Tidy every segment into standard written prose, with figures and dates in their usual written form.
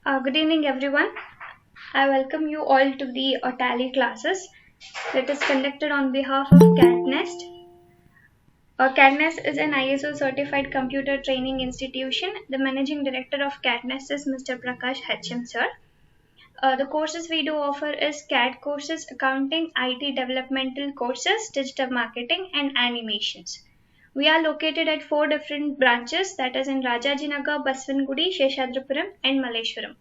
Good evening, everyone. I welcome you all to the TALLY classes that is conducted on behalf of CADD. CADD is an ISO certified computer training institution. The managing director of CADD is Mr. Prakash HM sir. The courses we do offer is CAD courses, accounting, IT developmental courses, digital marketing, and animations. We are located at 4 different branches, that is in Rajajinagar, BASAVANAGUDI, SHESHADRIPURAM, and MALLESHWARAM.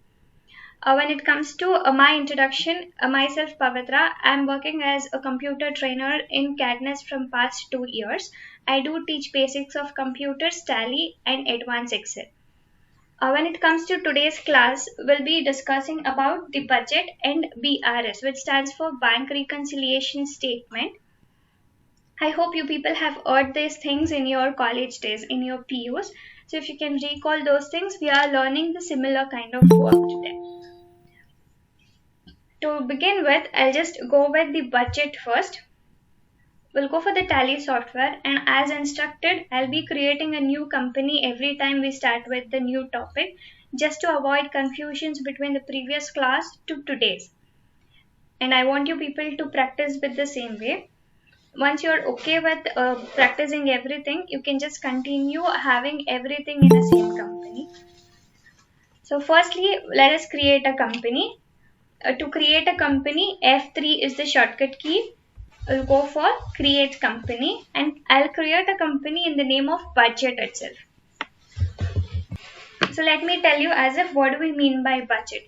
When it comes to my introduction, myself Pavithra, I am working as a computer trainer in CADD from past 2 years. I do teach basics of computers, TALLY, and advanced Excel. When it comes to today's class, we'll be discussing about the budget and BRS, which stands for Bank Reconciliation Statement. I hope you people have heard these things in your college days, in your PUs. So if you can recall those things, we are learning the similar kind of work today. To begin with, I'll just go with the budget first. We'll go for the TALLY software, and as instructed, I'll be creating a new company every time we start with the new topic, just to avoid confusions between the previous class to today's. And I want you people to practice with the same way. Once you're okay with practicing everything, you can just continue having everything in the same company. So firstly, let us create a company. To create a company, F3 is the shortcut key. We'll go for create company, and I'll create a company in the name of budget itself. So let me tell you as if what do we mean by budget.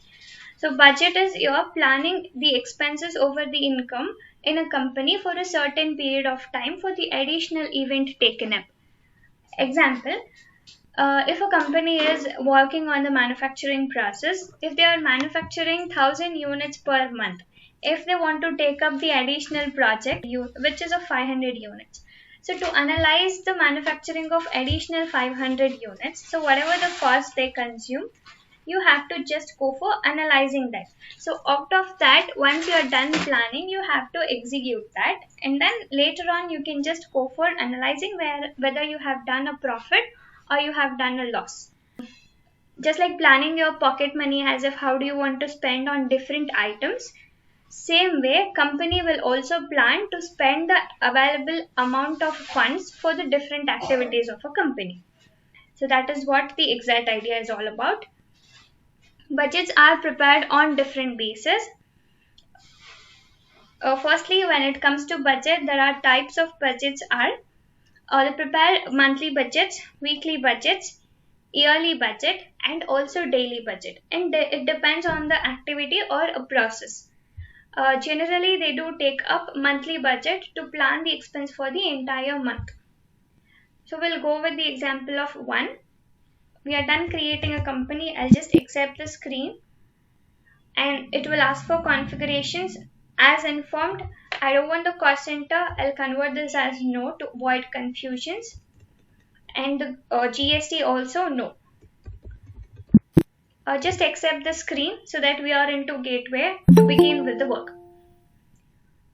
So budget is you're planning the expenses over the income in a company for a certain period of time for the additional event taken up. Example, if a company is working on the manufacturing process, if they are manufacturing 1000 units per month, if they want to take up the additional project, which is of 500 units. So to analyze the manufacturing of additional 500 units, so whatever the cost they consume, you have to just go for analyzing that. So out of that, once you are done planning, you have to execute that, and then later on you can just go for analyzing whether you have done a profit or you have done a loss. Just like planning your pocket money as if how do you want to spend on different items, same way company will also plan to spend the available amount of funds for the different activities of a company. So that is what the exact idea is all about. Budgets are prepared on different bases. Firstly, when it comes to budget, there are types of budgets they prepare monthly budgets, weekly budgets, yearly budget, and also daily budget. And it depends on the activity or a process. Generally, they do take up monthly budget to plan the expense for the entire month. So we'll go with the example of 1. We are done creating a company. I'll just accept the screen, and it will ask for configurations. As informed, I don't want the cost center. I'll convert this as no to avoid confusions, and the GST also no. Just accept the screen so that we are into gateway to begin with the work.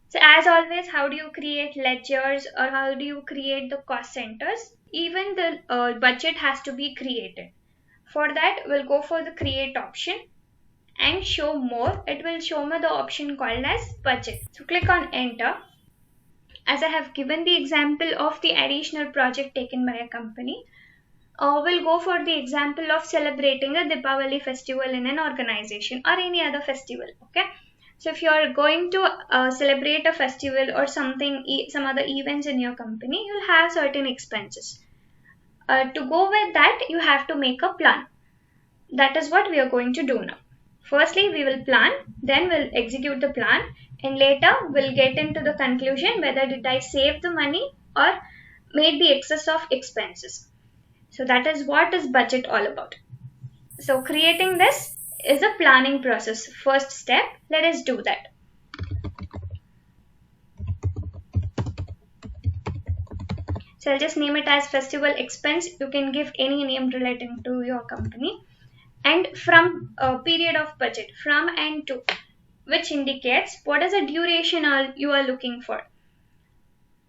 So as always, how do you create ledgers or how do you create the cost centers? Even the budget has to be created. For that, we'll go for the create option and show more. It will show me the option called as budget. So click on enter. As I have given the example of the additional project taken by a company, we'll go for the example of celebrating a Deepavali festival in an organization or any other festival. Okay. So if you are going to celebrate a festival or something, some other events in your company, you'll have certain expenses. To go with that, you have to make a plan. That is what we are going to do now. Firstly, we will plan, then we'll execute the plan, and later we'll get into the conclusion whether did I save the money or made the excess of expenses. So that is what is budget all about. So creating this is a planning process. First step, let us do that. So I'll just name it as festival expense. You can give any name relating to your company. And from a period of budget, from and to, which indicates what is the duration you are looking for.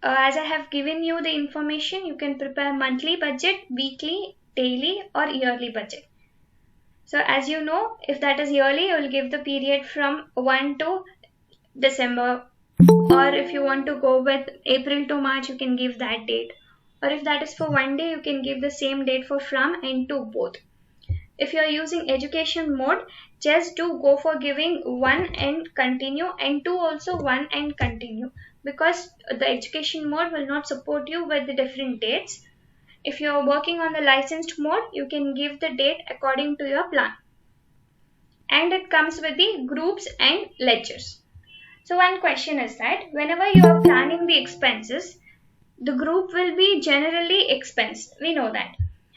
As I have given you the information, you can prepare monthly budget, weekly, daily, or yearly budget. So as you know, if that is yearly, you will give the period from 1 to December, or if you want to go with April to March, you can give that date, or if that is for one day, you can give the same date for from and to both. If you are using education mode, just do go for giving 1 and continue, and 2 also 1 and continue, because the education mode will not support you with the different dates. If you are working on the licensed mode, you can give the date according to your plan. And it comes with the groups and ledgers. So one question is that whenever you are planning the expenses, the group will be generally expense. We know that.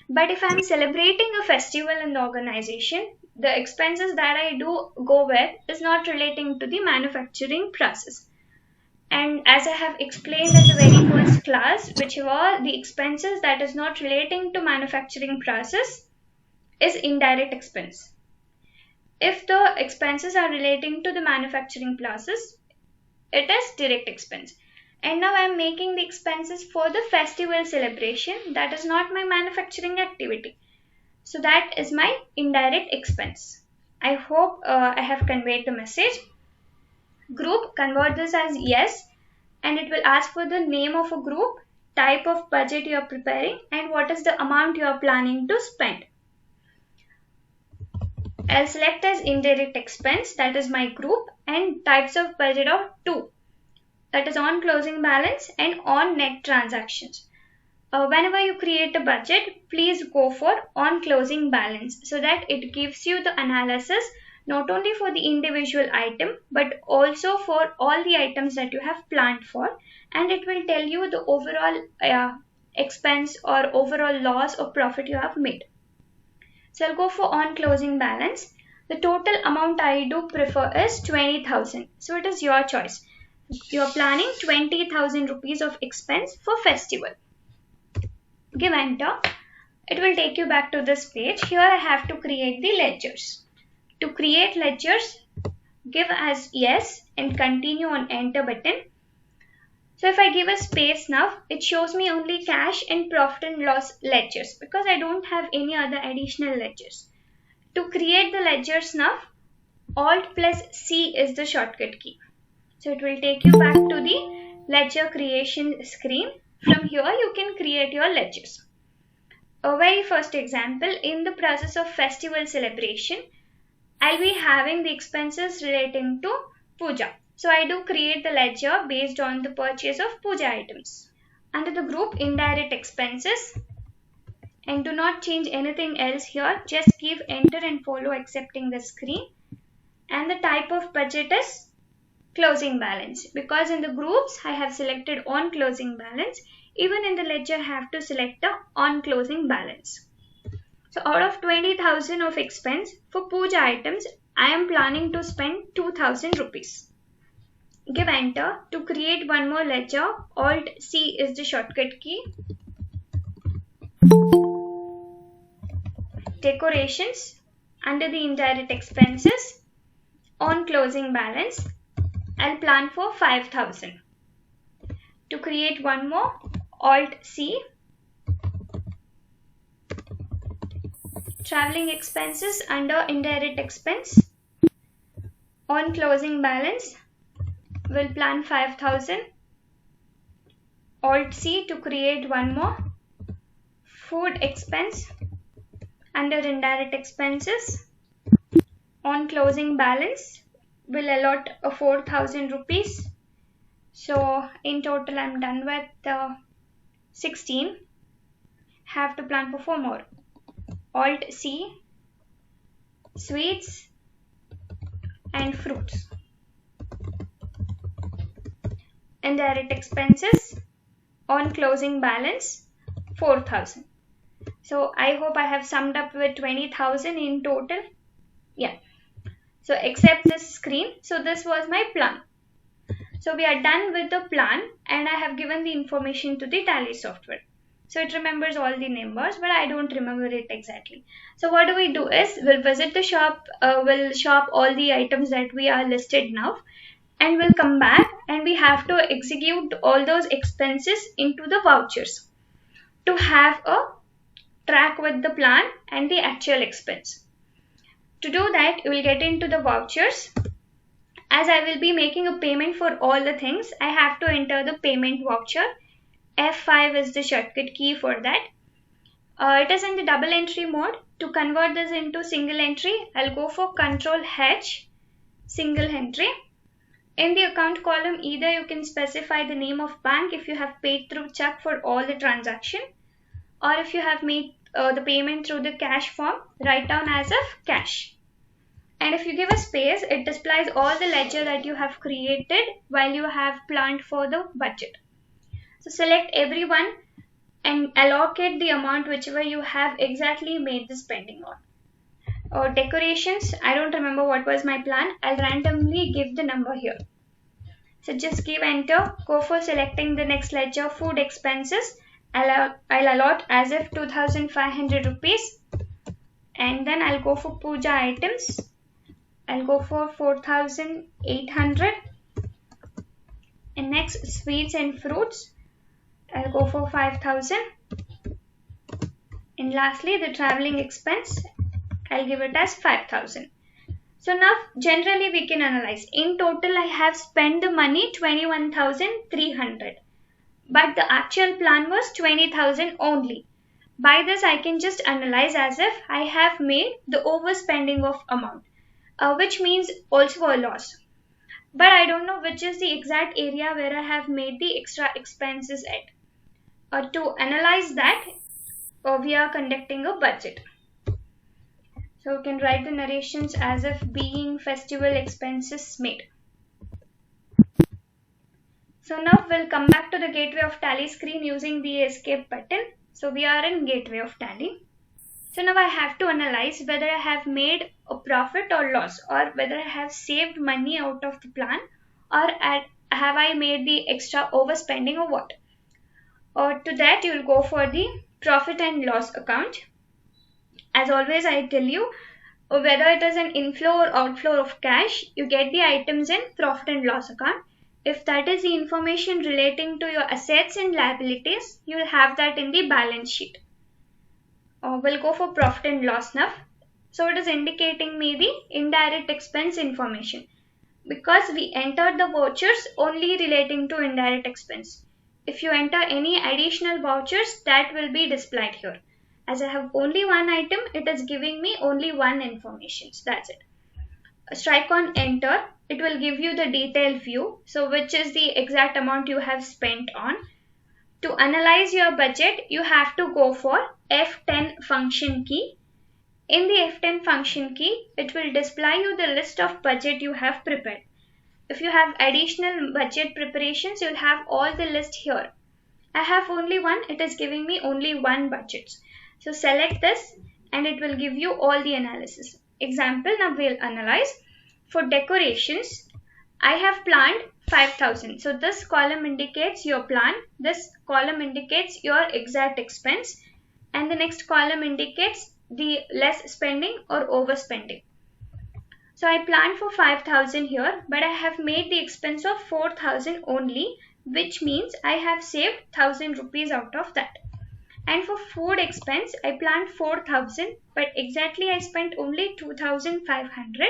But if I am celebrating a festival in the organization, the expenses that I do go with is not relating to the manufacturing process. And as I have explained in the very first class, which were the expenses that is not relating to manufacturing process is indirect expense. If the expenses are relating to the manufacturing process, it is direct expense. And now I am making the expenses for the festival celebration. That is not my manufacturing activity. So that is my indirect expense. I hope I have conveyed the message. Group, convert this as yes, and it will ask for the name of a group, type of budget you are preparing, and what is the amount you are planning to spend. I'll select as indirect expense, that is my group, and types of budget of 2, that is on closing balance and on net transactions. Whenever you create a budget, please go for on closing balance, so that it gives you the analysis not only for the individual item but also for all the items that you have planned for, and it will tell you the overall expense or overall loss or profit you have made. So I'll go for on closing balance. The total amount I do prefer is 20,000. So it is your choice. You are planning 20,000 rupees of expense for festival. Give enter. It will take you back to this page. Here I have to create the ledgers. To create ledgers, give as yes and continue on enter button. So if I give a space now, it shows me only cash and profit and loss ledgers because I don't have any other additional ledgers. To create the ledgers now, Alt plus C is the shortcut key. So it will take you back to the ledger creation screen. From here you can create your ledgers. A very first example, in the process of festival celebration, I'll be having the expenses relating to puja. So I do create the ledger based on the purchase of puja items. Under the group indirect expenses, and do not change anything else here, just give enter and follow accepting the screen. And the type of budget is closing balance, because in the groups I have selected on closing balance. Even in the ledger I have to select the on closing balance. So out of 20,000 of expense for puja items, I am planning to spend 2,000 rupees. Give enter. To create one more ledger, Alt C is the shortcut key. Decorations, under the indirect expenses, on closing balance, I'll plan for 5,000. To create one more, Alt C. Traveling expenses, under indirect expense, on closing balance, we'll plan 5,000. Alt C to create one more. Food expense, under indirect expenses, on closing balance, we'll allot 4,000 rupees. So in total I'm done with 16. Have to plan for 4 more. Alt C, sweets and fruits. Indirect expenses, on closing balance, 4,000. So I hope I have summed up with 20,000 in total. Yeah. So accept this screen. So this was my plan. So we are done with the plan, and I have given the information to the Tally software. So it remembers all the numbers, but I don't remember it exactly. So what we do is, we'll visit the shop, we'll shop all the items that we are listed now, and we'll come back and we have to execute all those expenses into the vouchers to have a track with the plan and the actual expense. To do that, you will get into the vouchers. As I will be making a payment for all the things, I have to enter the payment voucher. F5 is the shortcut key for that. It is in the double entry mode. To convert this into single entry, I'll go for Control H, single entry. In the account column, either you can specify the name of bank if you have paid through check for all the transaction, or if you have made the payment through the cash form, write down as of cash. And if you give a space, it displays all the ledger that you have created while you have planned for the budget. So select everyone and allocate the amount whichever you have exactly made the spending on. Decorations, I don't remember what was my plan. I'll randomly give the number here. So just give enter, go for selecting the next ledger, food expenses. I'll allot as if 2,500 rupees. And then I'll go for puja items. I'll go for 4,800. And next, sweets and fruits. I'll go for 5,000. And lastly, the traveling expense, I'll give it as 5,000. So now generally we can analyze. In total, I have spent the money 21,300. But the actual plan was 20,000 only. By this, I can just analyze as if I have made the overspending of amount, which means also a loss. But I don't know which is the exact area where I have made the extra expenses at. To analyze that, we are conducting a budget. So we can write the narrations as if being festival expenses made. So now we'll come back to the Gateway of Tally screen using the escape button. So we are in Gateway of Tally. So now I have to analyze whether I have made a profit or loss, or whether I have saved money out of the plan, or have I made the extra overspending or what. To that, you will go for the profit and loss account. As always, I tell you, whether it is an inflow or outflow of cash, you get the items in profit and loss account. If that is the information relating to your assets and liabilities, you will have that in the balance sheet. We'll go for profit and loss now. So it is indicating me the indirect expense information, because we entered the vouchers only relating to indirect expense. If you enter any additional vouchers, that will be displayed here. As I have only one item, it is giving me only one information. So that's it. Strike on enter. It will give you the detailed view. So which is the exact amount you have spent on. To analyze your budget, you have to go for F10 function key. In the F10 function key, it will display you the list of budget you have prepared. If you have additional budget preparations, you'll have all the list here. I have only one. It is giving me only one budget. So select this and it will give you all the analysis. Example, now we'll analyze. For decorations, I have planned 5,000. So this column indicates your plan. This column indicates your exact expense. And the next column indicates the less spending or overspending. So I planned for 5,000 here, but I have made the expense of 4,000 only, which means I have saved 1,000 rupees out of that. And for food expense, I planned 4,000, but exactly I spent only 2,500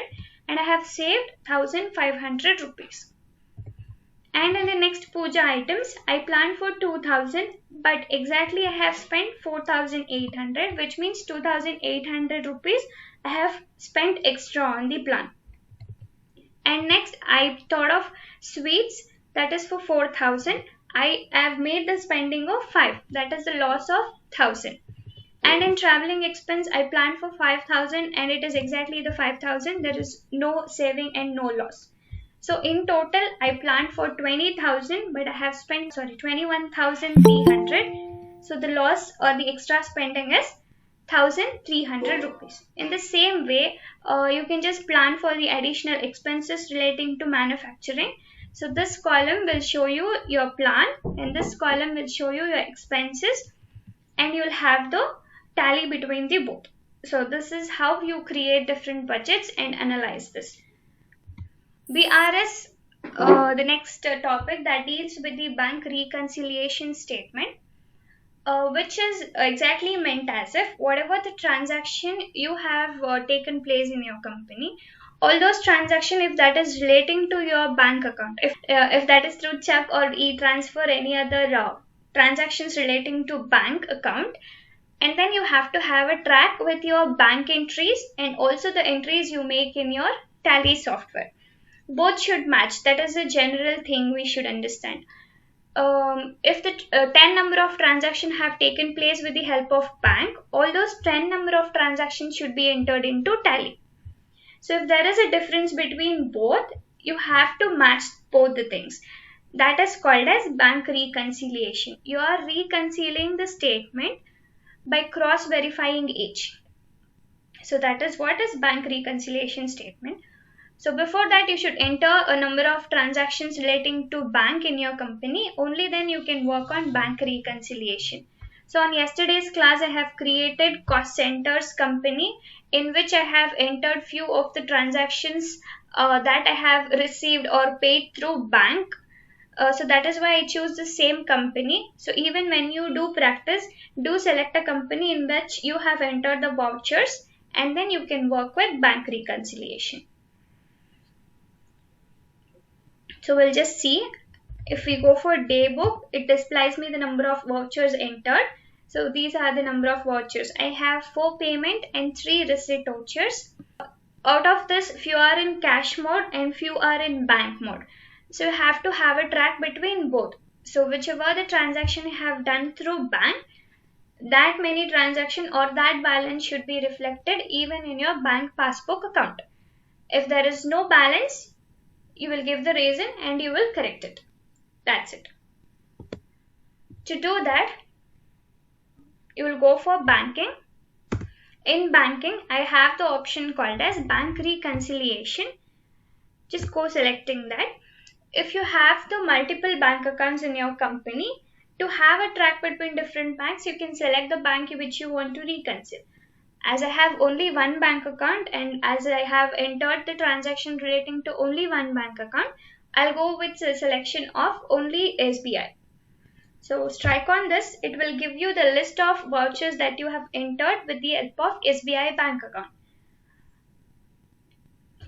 and I have saved 1,500 rupees. And in the next puja items, I planned for 2,000, but exactly I have spent 4,800, which means 2,800 rupees I have spent extra on the plan. And next, I thought of sweets, that is for 4,000. I have made the spending of 5, that is the loss of 1,000. And in traveling expense, I planned for 5,000 and it is exactly the 5,000. There is no saving and no loss. So in total, I planned for 20,000, but I have spent 21,300. So the loss or the extra spending is 1,300 rupees. In the same way, you can just plan for the additional expenses relating to manufacturing. So this column will show you your plan and this column will show you your expenses, and you will have the tally between the both. So this is how you create different budgets and analyze this. BRS, the next topic that deals with the bank reconciliation statement. which is exactly meant as if whatever the transaction you have taken place in your company, all those transactions, if that is relating to your bank account, if that is through check or e-transfer, any other transactions relating to bank account, and then you have to have a track with your bank entries and also the entries you make in your Tally software. Both should match. That is a general thing we should understand. If the 10 number of transactions have taken place with the help of bank, all those 10 number of transactions should be entered into Tally. So if there is a difference between both, you have to match both the things. That is called as bank reconciliation. You are reconciling the statement by cross-verifying each. So that is what is bank reconciliation statement. So before that, you should enter a number of transactions relating to bank in your company. Only then you can work on bank reconciliation. So on yesterday's class, I have created cost centers company in which I have entered few of the transactions that I have received or paid through bank. So that is why I choose the same company. So even when you do practice, do select a company in which you have entered the vouchers, and then you can work with bank reconciliation. So we'll just see. If we go for day book, it displays me the number of vouchers entered. So these are the number of vouchers. I have 4 payment and 3 receipt vouchers. Out of this, few are in cash mode and few are in bank mode. So you have to have a track between both. So whichever the transaction you have done through bank, that many transaction or that balance should be reflected even in your bank passbook account. If there is no balance, you will give the reason and you will correct it. That's it. To do that, you will go for banking. In banking, I have the option called as bank reconciliation. Just go selecting that. If you have the multiple bank accounts in your company, to have a track between different banks, you can select the bank which you want to reconcile. As I have only one bank account and as I have entered the transaction relating to only one bank account, I'll go with the selection of only SBI. So strike on this, it will give you the list of vouchers that you have entered with the help of SBI bank account.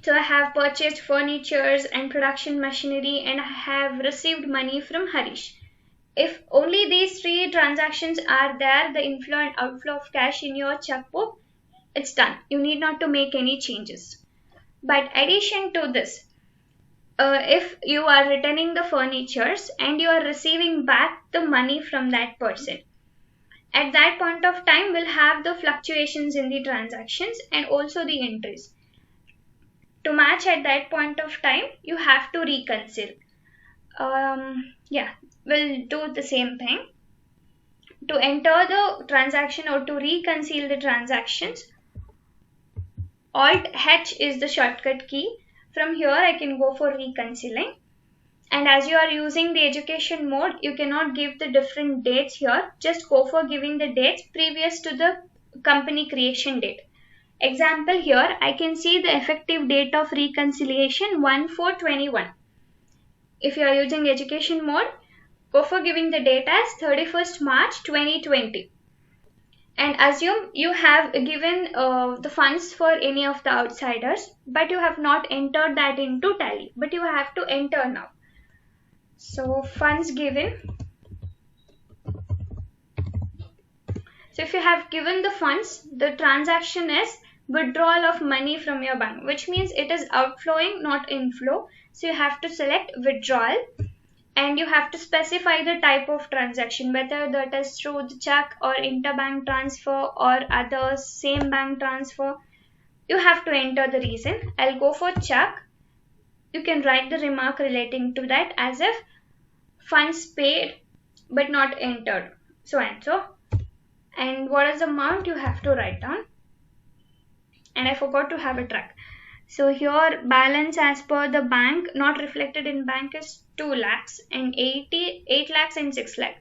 So I have purchased furnitures and production machinery and I have received money from Harish. If only these 3 transactions are there, the inflow and outflow of cash in your checkbook, it's done. You need not to make any changes. But addition to this, if you are returning the furnitures and you are receiving back the money from that person, at that point of time we'll have the fluctuations in the transactions and also the entries. To match at that point of time, you have to reconcile. We'll do the same thing. To enter the transaction or to reconcile the transactions, Alt-H is the shortcut key. From here, I can go for reconciling. And as you are using the education mode, you cannot give the different dates here. Just go for giving the dates previous to the company creation date. Example here, I can see the effective date of reconciliation 1/4/21. If you are using education mode, go for giving the date as 31st March 2020. And assume you have given the funds for any of the outsiders, but you have not entered that into Tally. But you have to enter now. So funds given. So if you have given the funds, the transaction is withdrawal of money from your bank, which means it is outflowing, not inflow. So you have to select withdrawal and you have to specify the type of transaction, whether that is through the check or interbank transfer or other same bank transfer. You have to enter the reason. I'll go for check. You can write the remark relating to that as if funds paid but not entered, so and so. And what is the amount you have to write down. And I forgot to have a track. So here balance as per the bank not reflected in bank is 2 lakhs and 8 lakhs and 6 lakh.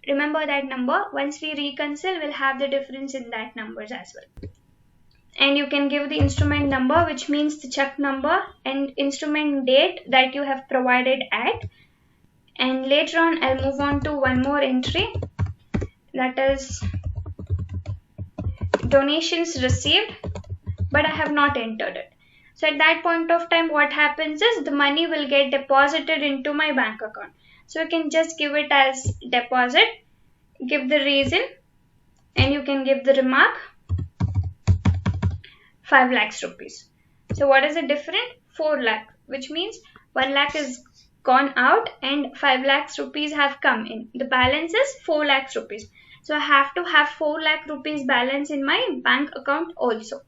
Remember that number. Once we reconcile, we'll have the difference in that numbers as well. And you can give the instrument number, which means the check number, and instrument date that you have provided at. And later on, I'll move on to one more entry. that is donations received, but I have not entered it. So at that point of time, what happens is the money will get deposited into my bank account. So you can just give it as deposit, give the reason, and you can give the remark 5 lakhs rupees. So what is the difference? 4 lakh, which means 1 lakh is gone out and 5 lakhs rupees have come in. The balance is 4 lakhs rupees. So I have to have 4 lakh rupees balance in my bank account also.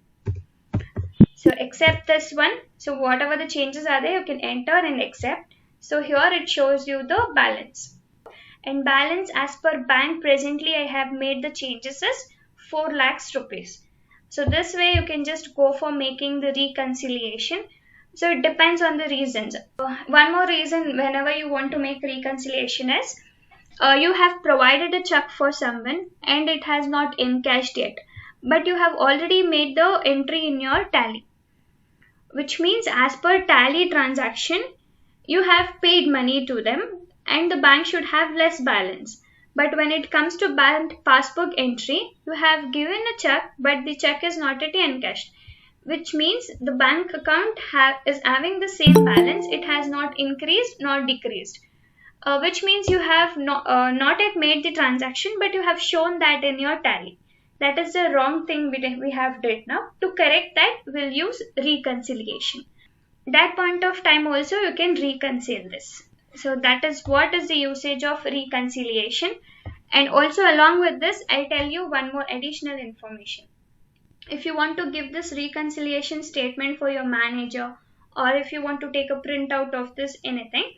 So accept this one. So whatever the changes are there, you can enter and accept. So here it shows you the balance. And balance as per bank, presently I have made the changes as 4 lakhs rupees. So this way you can just go for making the reconciliation. So it depends on the reasons. One more reason whenever you want to make reconciliation is you have provided a check for someone and it has not encashed yet, but you have already made the entry in your tally, which means as per tally transaction you have paid money to them and the bank should have less balance. But when it comes to bank passbook entry, you have given a check but the check is not yet encashed, which means the bank account is having the same balance. It has not increased nor decreased, which means you have not yet made the transaction, but you have shown that in your tally. That is the wrong thing we have did now. To correct that, we'll use reconciliation. That point of time also you can reconcile this. So that is what is the usage of reconciliation. And also along with this, I'll tell you one more additional information. If you want to give this reconciliation statement for your manager, or if you want to take a printout of this anything,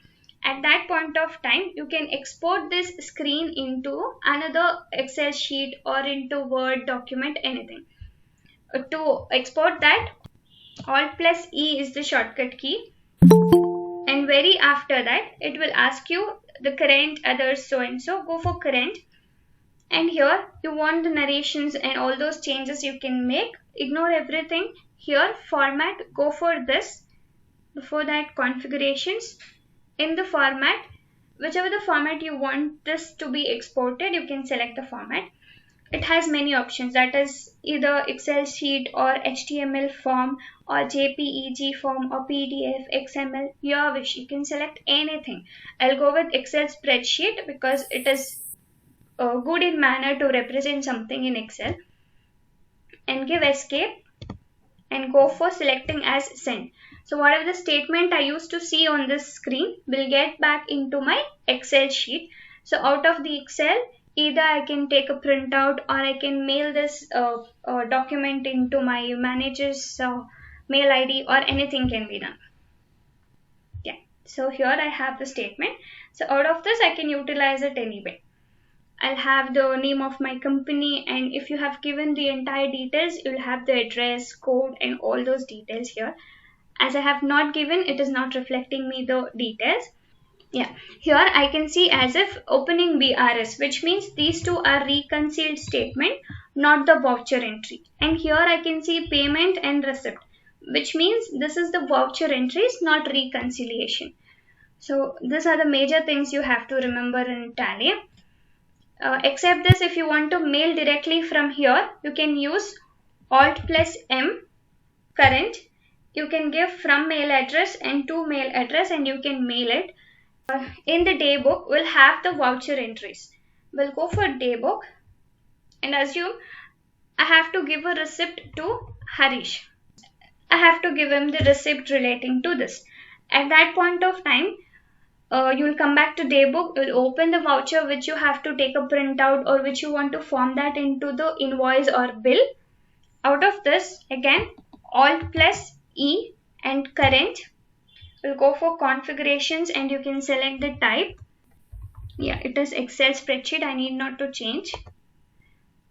at that point of time you can export this screen into another Excel sheet or into Word document, anything. To export that, Alt plus E is the shortcut key, and very after that it will ask you the current, others, so and so. Go for current, and here you want the narrations and all those changes you can make. Ignore everything. Here format, go for this. Before that, configurations. In the format, whichever the format you want this to be exported, you can select the format. It has many options, that is either Excel sheet or HTML form or JPEG form or PDF, XML, your wish. You can select anything. I'll go with Excel spreadsheet because it is good in manner to represent something in Excel. And give escape and go for selecting as send. So whatever the statement I used to see on this screen will get back into my Excel sheet. So out of the Excel, either I can take a printout or I can mail this document into my manager's mail ID, or anything can be done. Yeah. So here I have the statement. So out of this I can utilize it anyway. I'll have the name of my company, and if you have given the entire details, you'll have the address, code, and all those details here. As I have not given, it is not reflecting me the details. Yeah, here I can see as if opening BRS, which means these two are reconciled statement, not the voucher entry. And here I can see payment and receipt, which means this is the voucher entries, not reconciliation. So these are the major things you have to remember in Tally. Except this, if you want to mail directly from here, you can use Alt plus M, current. You can give from mail address and to mail address, and you can mail it. In the day book, we'll have the voucher entries. We'll go for day book and assume I have to give a receipt to Harish. I have to give him the receipt relating to this. At that point of time, you will come back to day book, you will open the voucher which you have to take a printout or which you want to form that into the invoice or bill. Out of this, again, Alt plus E and current. We'll go for configurations and you can select the type. Yeah, it is Excel spreadsheet. I need not to change.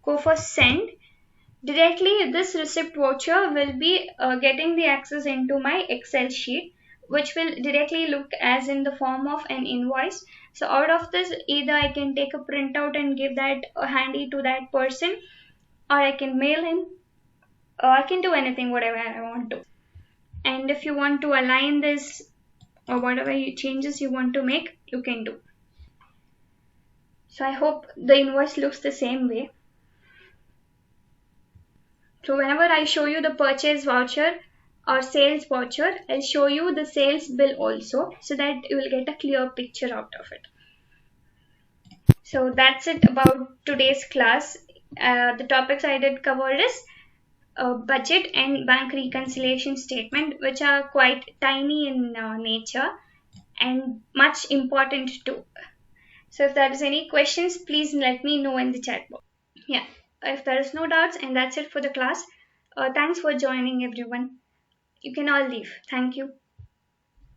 Go for send. Directly this receipt voucher will be getting the access into my Excel sheet, which will directly look as in the form of an invoice. So out of this, either I can take a printout and give that handy to that person, or I can mail him, or I can do anything, whatever I want to. And if you want to align this or whatever changes you want to make, you can do. So I hope the invoice looks the same way. So whenever I show you the purchase voucher or sales voucher, I'll show you the sales bill also, so that you will get a clear picture out of it. So that's it about today's class. The topics I did cover is budget and bank reconciliation statement, which are quite tiny in nature and much important too. So if there is any questions, please let me know in the chat box. Yeah, if there is no doubts, and that's it for the class. Thanks for joining, everyone. You can all leave. Thank you.